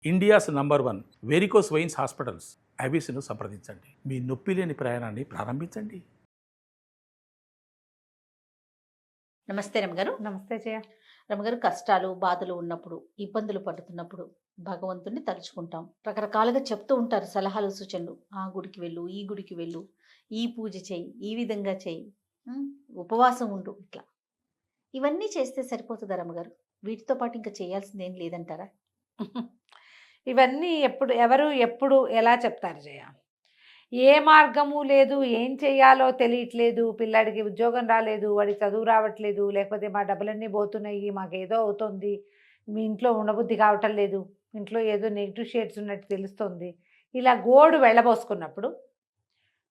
India's number 1 varicose veins hospitals ఐబీసీను సంప్రదించండి. మీ నొప్పి లేని ప్రయాణాన్ని ప్రారంభించండి. నమస్తే రమగారు. నమస్తే జయ. రమగారు, కష్టాలు బాధలు ఉన్నప్పుడు, ఇబ్బందులు పడుతున్నప్పుడు భగవంతుణ్ణి తలుచుకుంటాం. రకరకాలుగా చెప్తూ ఉంటారు సలహాలు సూచనలు. ఆ గుడికి వెళ్ళు, ఈ గుడికి వెళ్ళు, ఈ పూజ చేయి, ఈ విధంగా చేయి, ఉపవాసం ఉండు, ఇట్లా ఇవన్నీ చేస్తే సరిపోతుందా రమగారు? వీటితో పాటు ఇంకా చేయాల్సింది ఏం లేదంటారా? ఇవన్నీ ఎవరు ఎప్పుడు ఎలా చెప్తారు జయ? ఏ మార్గము లేదు, ఏం చేయాలో తెలియట్లేదు, పిల్లాడికి ఉద్యోగం రాలేదు, వాడికి చదువు రావట్లేదు, లేకపోతే మా డబ్బులన్నీ పోతున్నాయి, మాకేదో అవుతుంది, మీ ఇంట్లో ఉండబుద్ధి కావటం లేదు, ఇంట్లో ఏదో నెగిటివ్ షేడ్స్ ఉన్నట్టు తెలుస్తుంది, ఇలా గోడు వెళ్ళబోసుకున్నప్పుడు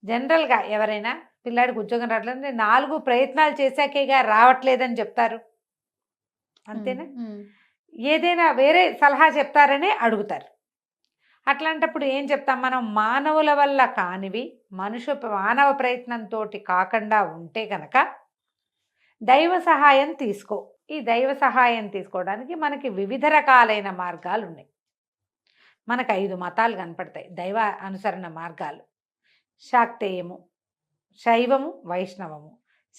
జనరల్గా ఎవరైనా పిల్లాడికి ఉద్యోగం రావట్లేదు 4 ప్రయత్నాలు చేశాకేగా రావట్లేదని చెప్తారు, అంతేనా? ఏదైనా వేరే సలహా చెప్తారనే అడుగుతారు. అట్లాంటప్పుడు ఏం చెప్తాం మనం? మానవుల వల్ల కానివి మానవ ప్రయత్నంతో కాకుండా ఉంటే కనుక దైవ సహాయం తీసుకో. ఈ దైవ సహాయం తీసుకోవడానికి మనకి వివిధ రకాలైన మార్గాలు ఉన్నాయి. మనకు 5 మతాలు కనపడతాయి దైవ అనుసరణ మార్గాలు. శాక్తేయము, శైవము, వైష్ణవము,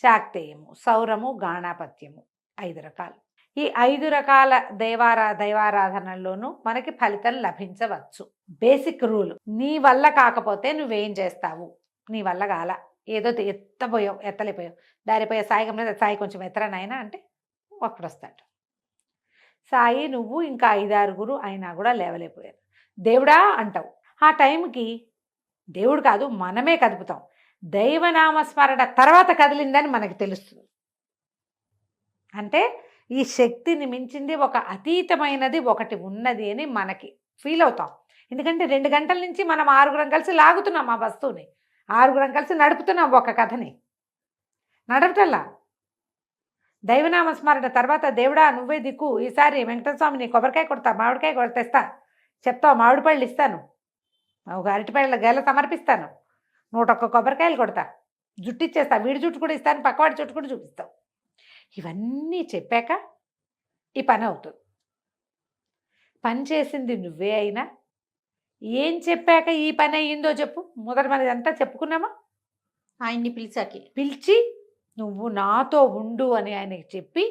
శాక్తేయము, సౌరము, గాణాపత్యము, 5 రకాలు. ఈ 5 రకాల దైవారాధనల్లోనూ మనకి ఫలితం లభించవచ్చు. బేసిక్ రూల్, నీ వల్ల కాకపోతే నువ్వేం చేస్తావు? నీ వల్ల కాల, ఏదో ఎత్తలేపోయావు, దారిపోయే సాయి గమనించి సాయి కొంచెం ఎత్తరా నాయనా అంటే ఒక్కడు వస్తాడు. సాయి నువ్వు ఇంకా 5-6 అయినా కూడా లేవలేకపోయారు, దేవుడా అంటావు. ఆ టైంకి దేవుడు కాదు, మనమే కదుపుతాం. దైవనామస్మరణ తర్వాత కదిలిందని మనకి తెలుస్తుంది. అంటే ఈ శక్తిని మించింది ఒక అతీతమైనది ఒకటి ఉన్నది అని మనకి ఫీల్ అవుతాం. ఎందుకంటే 2 గంటల నుంచి మనం 6 కలిసి లాగుతున్నాం ఆ వస్తువుని, 6 కలిసి నడుపుతున్నాం ఒక కథని. నడపటల్లా దైవనామస్మరణ తర్వాత దేవుడా నువ్వే దిక్కు, ఈసారి వెంకటేశ్వర స్వామిని కొబ్బరికాయ కొడతా, మామిడికాయ తెస్తా, చెప్తావు మామిడి పళ్ళు ఇస్తాను, ఒక అరటిపళ్ళ గేల సమర్పిస్తాను, 101 కొబ్బరికాయలు కొడతా, జుట్టు ఇచ్చేస్తా, వీడి జుట్టు కూడా ఇస్తాను, పక్కవాడి జుట్టు కూడా చూపిస్తావు. ఇవన్నీ చెప్పాక ఈ పని అవుతుంది. పని చేసింది నువ్వే అయినా ఏం చెప్పాక ఈ పని అయ్యిందో చెప్పు. మొదటి మనదంతా చెప్పుకున్నామా? ఆయన్ని పిలిచి నువ్వు నాతో ఉండు అని ఆయనకి చెప్పి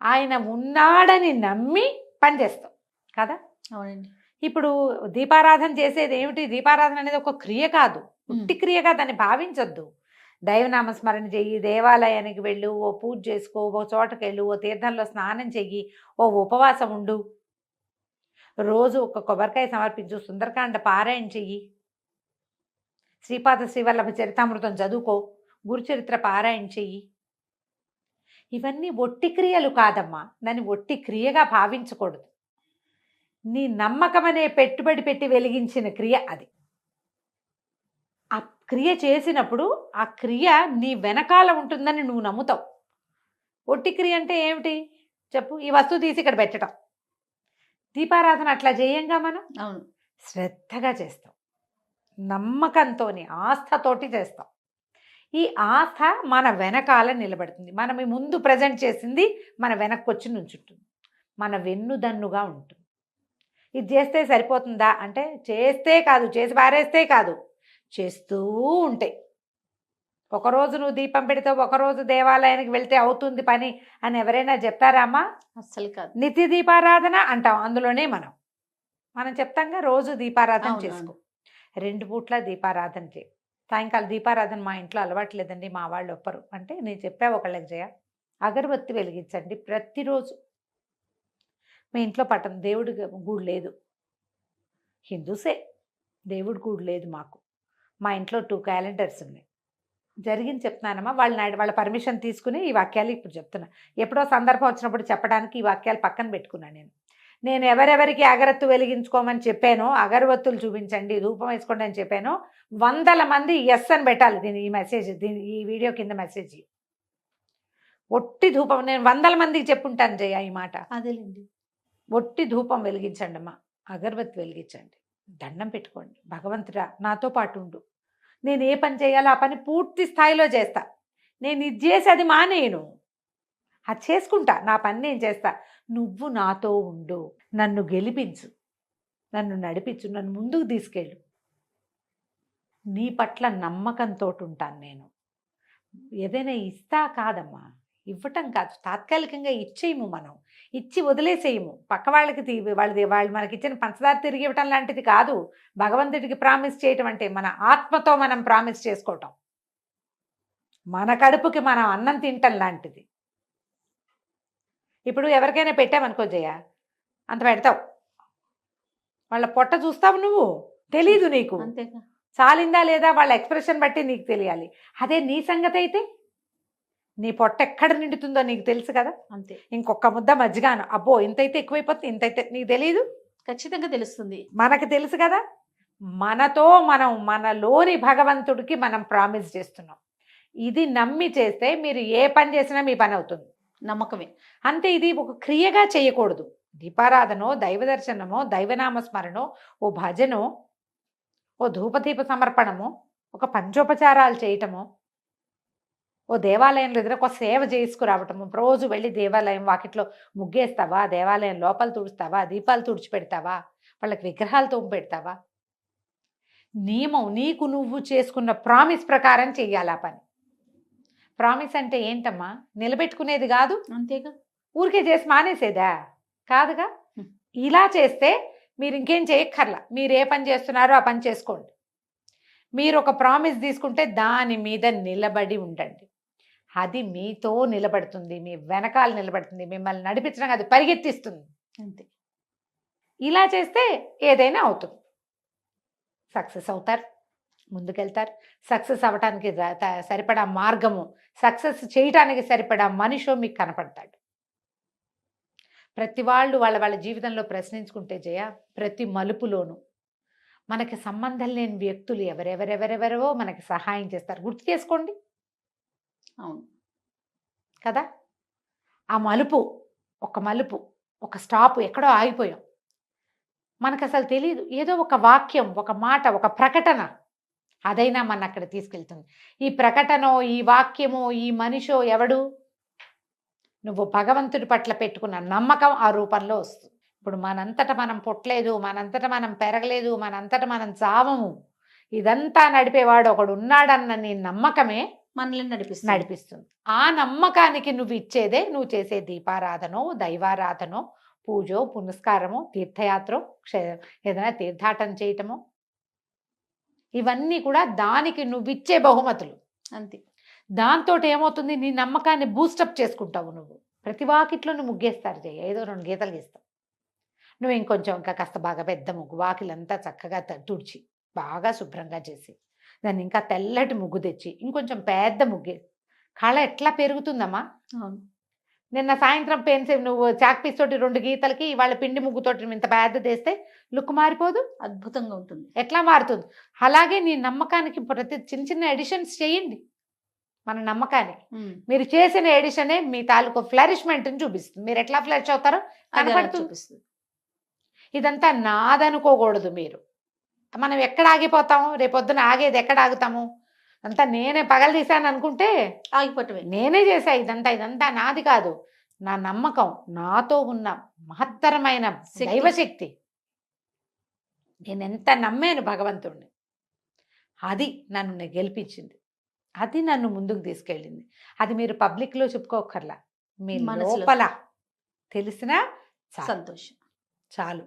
ఆయన ఉన్నాడని నమ్మి పని చేస్తావు కదా. అవునండి. ఇప్పుడు దీపారాధన చేసేది ఏమిటి? దీపారాధన అనేది ఒక క్రియ కాదు, ఉట్టి క్రియగా దాన్ని భావించొద్దు. దైవనామస్మరణ చెయ్యి, దేవాలయానికి వెళ్ళు, ఓ పూజ చేసుకో, ఓ చోటకి వెళ్ళు, ఓ తీర్థంలో స్నానం చెయ్యి, ఓ ఉపవాసం ఉండు, రోజు ఒక కొబ్బరికాయ సమర్పించు, సుందరకాండ పారాయణ చెయ్యి, శ్రీపాద శ్రీవల్లభ చరితామృతం చదువుకో, గురుచరిత్ర పారాయణ చెయ్యి. ఇవన్నీ ఒట్టి క్రియలు కాదమ్మా, దాన్ని ఒట్టి క్రియగా భావించకూడదు. నీ నమ్మకం అనే పెట్టుబడి పెట్టి వెలిగించిన క్రియ అది. ఆ క్రియ చేసినప్పుడు ఆ క్రియ నీ వెనకాల ఉంటుందని నువ్వు నమ్ముతావు. ఒట్టి క్రియ అంటే ఏమిటి చెప్పు? ఈ వస్తువు తీసి ఇక్కడ పెట్టడం. దీపారాధన అట్లా చేయంగా మనం. అవును, శ్రద్ధగా చేస్తాం, నమ్మకంతో ఆస్థతోటి చేస్తాం. ఈ ఆస్థ మన వెనకాల నిలబడుతుంది. మనం ఈ ముందు ప్రజెంట్ చేసింది మన వెనక్కి వచ్చి నుంచుంటుంది, మన వెన్నుదన్నుగా ఉంటుంది. ఇది చేస్తే సరిపోతుందా అంటే చేస్తే కాదు, చేసి పారేస్తే కాదు, చేస్తూ ఉంటాయి. ఒకరోజు నువ్వు దీపం పెడితే, ఒకరోజు దేవాలయానికి వెళ్తే అవుతుంది పని అని ఎవరైనా చెప్తారామ్మా? అస్సలు కాదు. నిత్య దీపారాధన అంటాం, అందులోనే మనం చెప్తాంగా రోజు దీపారాధన చేసుకో, 2 పూట్ల దీపారాధన చేయి. సాయంకాలం దీపారాధన మా ఇంట్లో అలవాట్లేదండి, మా వాళ్ళు ఒప్పరు అంటే నేను చెప్పా ఒకళ్ళకి జయ, అగరబత్తి వెలిగించండి ప్రతిరోజు. మీ ఇంట్లో దేవుడి గుడి లేదు, హిందూసే, దేవుడి గుడి లేదు మాకు, మా ఇంట్లో 2 క్యాలెండర్స్ ఉన్నాయి. జరిగింది చెప్తున్నానమ్మా. వాళ్ళ పర్మిషన్ తీసుకుని ఈ వాక్యాలు ఇప్పుడు చెప్తున్నా. ఎప్పుడో సందర్భం వచ్చినప్పుడు చెప్పడానికి ఈ వాక్యాలు పక్కన పెట్టుకున్నాను. నేను ఎవరెవరికి అగరత్తు వెలిగించుకోమని చెప్పానో, అగరబత్తులు చూపించండి, ధూపం వేసుకోండి అని చెప్పానో 100 మంది ఎస్ అని పెట్టాలి. ఈ వీడియో కింద మెసేజ్. ఒట్టి ధూపం నేను 100 మందికి చెప్పుంటాను జయ ఈ మాట. అదేలేండి. ఒట్టి ధూపం వెలిగించండి అమ్మా, అగరబత్తి వెలిగించండి, దండం పెట్టుకోండి, భగవంతుడా నాతో పాటు ఉండు, నేను ఏ పని చేయాలో ఆ పని పూర్తి స్థాయిలో చేస్తా, నేను ఇది చేసి అది మానేయను, అది చేసుకుంటా, నా పని నేను చేస్తా, నువ్వు నాతో ఉండు, నన్ను గెలిపించు, నన్ను నడిపించు, నన్ను ముందుకు తీసుకెళ్ళు. నీ పట్ల నమ్మకంతో ఉంటాను నేను. ఏదైనా ఇస్తా కాదమ్మా, ఇవ్వటం కాదు, తాత్కాలికంగా ఇచ్చేయము, మనం ఇచ్చి వదిలేసేయము. పక్క వాళ్ళకి వాళ్ళు మనకి ఇచ్చిన పంచదార తిరిగి ఇవ్వటం లాంటిది కాదు భగవంతుడికి ప్రామిస్ చేయటం అంటే. మన ఆత్మతో మనం ప్రామిస్ చేసుకోవటం, మన కడుపుకి మనం అన్నం తింటం లాంటిది. ఇప్పుడు ఎవరికైనా పెట్టామనుకో జయ, అంత పెడతావు, వాళ్ళ పొట్ట చూస్తావు, నువ్వు తెలీదు, నీకు అంతేగా. చాలిందా లేదా వాళ్ళ ఎక్స్ప్రెషన్ బట్టి నీకు తెలియాలి. అదే నీ సంగతి అయితే నీ పొట్ట ఎక్కడ నిండుతుందో నీకు తెలుసు కదా. అంతే. ఇంకొక ముద్ద మజ్జిగాను, అబ్బో ఇంతైతే ఎక్కువైపోతుంది, ఇంతైతే నీకు తెలియదు, ఖచ్చితంగా తెలుస్తుంది. మనకు తెలుసు కదా. మనతో మనం మనలోని భగవంతుడికి మనం ప్రామిస్ చేస్తున్నాం. ఇది నమ్మి చేస్తే మీరు ఏ పని చేసినా మీ పని అవుతుంది. నమ్మకమే. అంతే. ఇది ఒక క్రియగా చేయకూడదు. దీపారాధనో, దైవ దర్శనమో, దైవనామస్మరణో, ఓ భజనో, ఓ ధూపదీప సమర్పణము, ఒక పంచోపచారాలు చేయటము, ఓ దేవాలయంలో ఎదురు ఒక సేవ చేసుకురావటము. రోజు వెళ్ళి దేవాలయం వాకిట్లో ముగ్గేస్తావా, దేవాలయం లోపల తుడుస్తావా, దీపాలు తుడిచిపెడతావా, వాళ్ళకి విగ్రహాలు తోము పెడతావా, నియమం నీకు నువ్వు చేసుకున్న ప్రామిస్ ప్రకారం చెయ్యాలి ఆ పని. ప్రామిస్ అంటే ఏంటమ్మా, నిలబెట్టుకునేది కాదు. అంతేగా. ఊరికే చేసి మానేసేదా కాదుగా. ఇలా చేస్తే మీరు ఇంకేం చేయక్కర్లా, మీరు ఏ పని చేస్తున్నారో ఆ పని చేసుకోండి. మీరు ఒక ప్రామిస్ తీసుకుంటే దాని మీద నిలబడి ఉండండి. అది మీతో నిలబడుతుంది, మీ వెనకాల నిలబడుతుంది, మిమ్మల్ని నడిపించడం అది పరిగెత్తిస్తుంది. అంతే. ఇలా చేస్తే ఏదైనా అవుతుంది, సక్సెస్ అవుతారు, ముందుకెళ్తారు. సక్సెస్ అవ్వటానికి సరిపడా మార్గము, సక్సెస్ చేయటానికి సరిపడా మనిషో మీకు కనపడతాడు. ప్రతి వాళ్ళు వాళ్ళ వాళ్ళ జీవితంలో ప్రశ్నించుకుంటే జయ, ప్రతి మలుపులోనూ మనకి సంబంధం లేని వ్యక్తులు ఎవరెవరెవరెవరో మనకి సహాయం చేస్తారు. గుర్తు చేసుకోండి. అవును కదా. ఆ మలుపు, ఒక స్టాప్, ఎక్కడో ఆగిపోయాం, మనకు అసలు తెలియదు. ఏదో ఒక వాక్యం, ఒక మాట, ఒక ప్రకటన, అదైనా మన అక్కడ తీసుకెళ్తుంది. ఈ ప్రకటనో, ఈ వాక్యమో, ఈ మనిషో ఎవడు, నువ్వు భగవంతుడి పట్ల పెట్టుకున్న నమ్మకం ఆ రూపంలో వస్తుంది. ఇప్పుడు మనంతట మనం పుట్టలేదు, మనంతట మనం పెరగలేదు, మనంతట మనం చావము. ఇదంతా నడిపేవాడు ఒకడు ఉన్నాడన్న నీ నమ్మకమే మనల్ని నడిపిస్తుంది. ఆ నమ్మకానికి నువ్వు ఇచ్చేదే నువ్వు చేసే దీపారాధనో, దైవారాధనో, పూజో, పునస్కారమో, తీర్థయాత్రో, ఏదైనా తీర్థాటన చేయటమో, ఇవన్నీ కూడా దానికి నువ్విచ్చే బహుమతులు. అంతే. దాంతో ఏమవుతుంది, నీ నమ్మకాన్ని బూస్టప్ చేసుకుంటావు. నువ్వు ప్రతి వాకిట్లో నువ్వు ముగ్గేస్తారు జయ, ఏదో 2 గీతలు గీస్తావు. నువ్వు ఇంకొంచెం ఇంకా కాస్త బాగా పెద్ద ముగ్గు, వాకిలంతా చక్కగా తుడిచి బాగా శుభ్రంగా చేసి దాన్ని ఇంకా తెల్లటి ముగ్గు తెచ్చి ఇంకొంచెం పెద్ద ముగ్గే, కళ ఎట్లా పెరుగుతుందమ్మా. అవును. నిన్న సాయంత్రం నువ్వు చాక్ పీస్ తోటి 2 గీతలకి ఇవాళ పిండి ముగ్గుతోటి ఇంత పెద్ద తెస్తే లుక్ మారిపోదు, అద్భుతంగా ఉంటుంది. ఎట్లా మారుతుంది. అలాగే నీ నమ్మకానికి ప్రతి చిన్న ఎడిషన్స్ చేయండి. మన నమ్మకానికి మీరు చేసిన ఎడిషనే మీ తాలూకు ఫ్లరిష్మెంట్ని చూపిస్తుంది. మీరు ఎట్లా ఫ్లరిష్ అవుతారో కనపడుతుంది. ఇదంతా నాదనుకోకూడదు. మీరు మనం ఎక్కడ ఆగిపోతాము, రేపొద్దున ఆగేది ఎక్కడ ఆగుతాము, అంతా నేనే పగలు తీశాను అనుకుంటే ఆగిపోవటమే. నేనే చేశా ఇదంతా నాది కాదు. నా నమ్మకం, నాతో ఉన్న మహత్తరమైన దైవశక్తి, నేనెంత నమ్మాను భగవంతుడిని, అది నన్ను గెలిపించింది, అది నన్ను ముందుకు తీసుకెళ్ళింది. అది మీరు పబ్లిక్లో చెప్పుకోకర్లా, మీ లోపల తెలిసినా సంతోషం చాలు.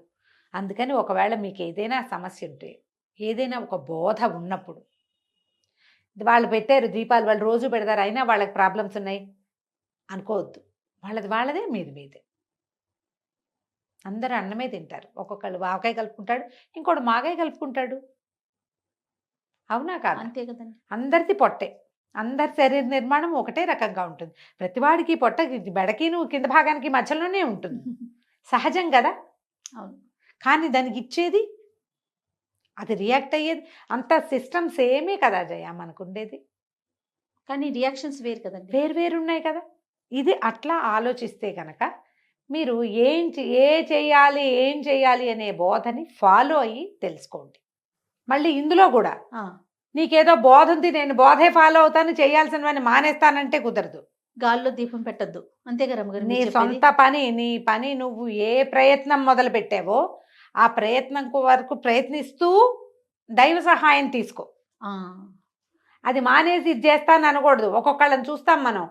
అందుకని ఒకవేళ మీకు ఏదైనా సమస్య ఉంటే, ఏదైనా ఒక బోధ ఉన్నప్పుడు, వాళ్ళు పెట్టారు దీపాలు, వాళ్ళు రోజు పెడతారు, అయినా వాళ్ళకి ప్రాబ్లమ్స్ ఉన్నాయి అనుకోవద్దు. వాళ్ళదే, మీదే. అందరూ అన్నమే తింటారు. ఒక్కొక్కళ్ళు ఆవకాయ కలుపుకుంటాడు, ఇంకోటి మాగాయ కలుపుకుంటాడు. అవునా కాదు? అంతే కదండి. అందరిది పొట్టే, అందరి శరీర నిర్మాణం ఒకటే రకంగా ఉంటుంది. ప్రతివాడికి పొట్ట బెడకిను కింద భాగానికి మధ్యలోనే ఉంటుంది, సహజం కదా. అవును. కానీ దానికి ఇచ్చేది, అది రియాక్ట్ అయ్యేది, అంత సిస్టమ్స్ ఏమీ కదా జయ మనకు ఉండేది. కానీ రియాక్షన్స్ వేరు కదండి, వేరు ఉన్నాయి కదా. ఇది అట్లా ఆలోచిస్తే కనుక మీరు ఏం చేయాలి అనే బోధని ఫాలో అయ్యి తెలుసుకోండి. మళ్ళీ ఇందులో కూడా నీకేదో బోధ ఉంది, నేను బోధే ఫాలో అవుతాను, చేయాల్సినవన్నీ మానేస్తానంటే కుదరదు. గాల్లో దీపం పెట్టద్దు. అంతేగా రమ్మగారు. నీ సొంత పని, నీ పని నువ్వు ఏ ప్రయత్నం మొదలు పెట్టావో ఆ ప్రయత్నం వరకు ప్రయత్నిస్తూ దైవ సహాయం తీసుకో. ఆ, అది మానేసి ఇది చేస్తాను అనకూడదు. ఒక్కొక్కళ్ళని చూస్తాం మనం.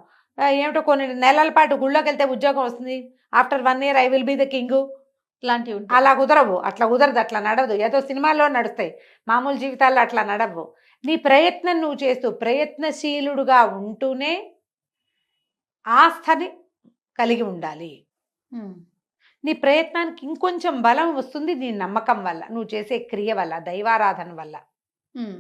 ఏమిటో కొన్ని నెలల పాటు గుళ్ళోకి వెళ్తే ఉద్యోగం వస్తుంది, after 1 year I will be the king. ఇట్లాంటివి ఉంటాయి. అలా కుదరవు, అట్లా కుదరదు, అట్లా నడవదు. ఏదో సినిమాల్లో నడుస్తాయి, మామూలు జీవితాల్లో అట్లా నడవు. నీ ప్రయత్నం నువ్వు చేస్తూ ప్రయత్నశీలుడుగా ఉంటూనే ఆస్థని కలిగి ఉండాలి. ఉమ్, నీ ప్రయత్నానికి ఇంకొంచెం బలం వస్తుంది నీ నమ్మకం వల్ల, నువ్వు చేసే క్రియ వల్ల, దైవారాధన వల్ల. ఉమ్,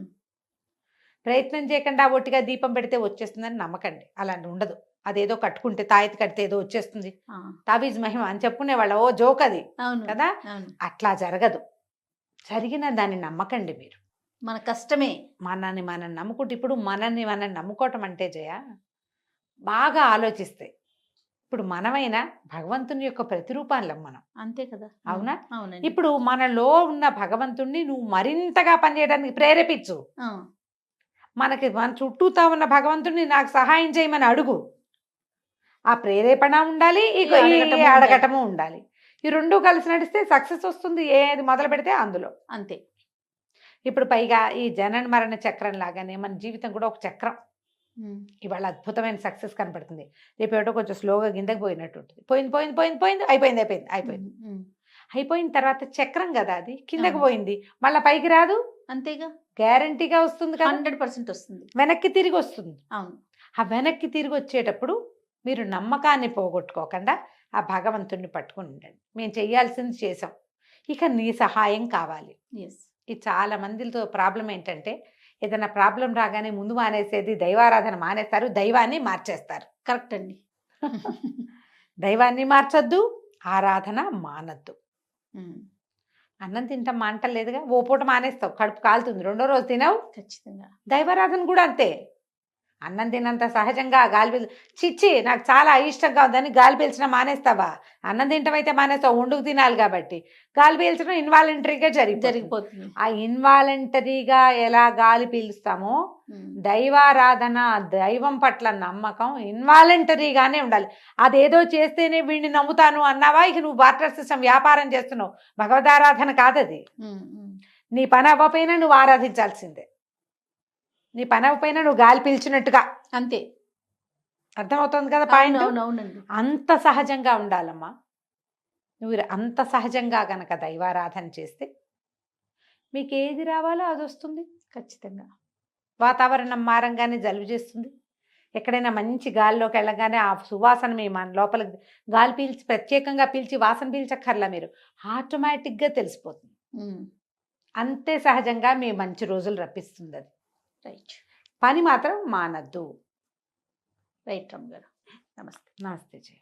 ప్రయత్నం చేయకుండా ఒట్టిగా దీపం పెడితే వచ్చేస్తుందని నమ్మకండి, అలాంటి ఉండదు. అదేదో కట్టుకుంటే తాయెత్తు కడితే ఏదో వచ్చేస్తుంది, ఆ, తాబీజ్ మహిమ అని చెప్పుకునేవాళ్ళ, ఓ జోక్ అది అవును కదా. అవును. అట్లా జరగదు. జరిగిన దాన్ని నమ్మకండి మీరు. మన కష్టమే. మనల్ని మనం నమ్ముకుంటే, ఇప్పుడు మనల్ని మనం నమ్ముకోవటం అంటే జయ బాగా ఆలోచిస్తే, ఇప్పుడు మనమైనా భగవంతుని యొక్క ప్రతిరూపాలం మనం, అంతే కదా. అవునా? అవునండి. ఇప్పుడు మనలో ఉన్న భగవంతుణ్ణి నువ్వు మరింతగా పనిచేయడానికి ప్రేరేపించు. ఆ, మనకి మన చుట్టూతా ఉన్న భగవంతుడిని నాకు సహాయం చేయమని అడుగు. ఆ ప్రేరేపణ ఉండాలి, ఈ అడగటము ఉండాలి. అడగటము ఉండాలి. ఈ రెండు కలిసి నడిస్తే సక్సెస్ వస్తుంది, ఏది మొదలు పెడితే అందులో. అంతే. ఇప్పుడు పైగా ఈ జనన మరణ చక్రం లాగానే మన జీవితం కూడా ఒక చక్రం. ఉమ్, ఇవాళ అద్భుతమైన సక్సెస్ కనపడుతుంది, రేపు ఏటో కొంచెం స్లోగా కిందకి పోయినట్టు ఉంటుంది. పోయింది పోయింది పోయింది పోయింది, అయిపోయింది అయిపోయింది అయిపోయింది. ఉమ్, అయిపోయిన తర్వాత చక్రం కదా అది, కిందకి అవును. పోయింది, మళ్ళీ పైకి రాదు, అంతేగా. గ్యారంటీగా వస్తుంది కదా, 100% వస్తుంది. వెనక్కి తిరిగి వస్తుంది. అవును. ఆ వెనక్కి తిరిగి వచ్చేటప్పుడు మీరు నమ్మకాన్ని పోగొట్టుకోకుండా ఆ భగవంతుడిని పట్టుకుని ఉండండి. మేము చేయాల్సింది చేసాం, ఇక నీ సహాయం కావాలి. ఎస్. ఇది చాలా మందితో ప్రాబ్లం ఏంటంటే, ఏదైనా ప్రాబ్లం రాగానే ముందు మానేసేది దైవారాధన మానేస్తారు, దైవాన్ని మార్చేస్తారు. కరెక్ట్ అండి. దైవాన్ని మార్చొద్దు, ఆరాధన మానద్దు. ఉమ్, అన్నం తింటాం మాంటలేదుగా, ఓ పూట మానేస్తావు, కడుపు కాలుతుంది, రెండో రోజు తినవు. ఖచ్చితంగా. దైవారాధన కూడా అంతే. అన్నం తినంత సహజంగా గాలి పీల్ చిచ్చి నాకు చాలా అయిష్టంగా ఉందని గాలి పీల్చడం మానేస్తావా? అన్నం తింటమైతే మానేస్తావు, వండుకు తినాలి కాబట్టి. గాలి పీల్చడం ఇన్వాలంటరీగా జరిగిపోతుంది. ఆ ఇన్వాలంటరీగా ఎలా గాలి పీలుస్తామో, ఉమ్, దైవారాధన, దైవం పట్ల నమ్మకం ఇన్వాలంటరీగానే ఉండాలి. అదేదో చేస్తేనే వీడిని నమ్ముతాను అన్నావా, ఇక నువ్వు బార్టర్ సిస్టమ్ వ్యాపారం చేస్తున్నావు. భగవదారాధన కాదది. ఉమ్, ఉమ్, నీ పని అవ్వకపోయినా నువ్వు ఆరాధించాల్సిందే. నీ పని అవ్వకపోయినా నువ్వు గాలి పీల్చినట్టుగా. అంతే. అర్థమవుతుంది కదా పాయింట్. అవునవునండి. అంత సహజంగా ఉండాలమ్మా. నువ్వు అంత సహజంగా గనక దైవారాధన చేస్తే మీకు ఏది రావాలో అది వస్తుంది. ఖచ్చితంగా. వాతావరణం మారంగానే జలుబు చేస్తుంది, ఎక్కడైనా మంచి గాలిలోకి వెళ్ళగానే ఆ సువాసన మీ మన లోపల గాలి పీల్చి ప్రత్యేకంగా పీల్చి వాసన పీల్చక్కర్లా, మీరు ఆటోమేటిక్గా తెలిసిపోతుంది. ఉమ్, అంతే సహజంగా మీ మంచి రోజులు రప్పిస్తుంది అది. రైట్. పని మాత్రం మానద్దు. రైట్ రమ్మ గారు. నమస్తే. నమస్తే జయ.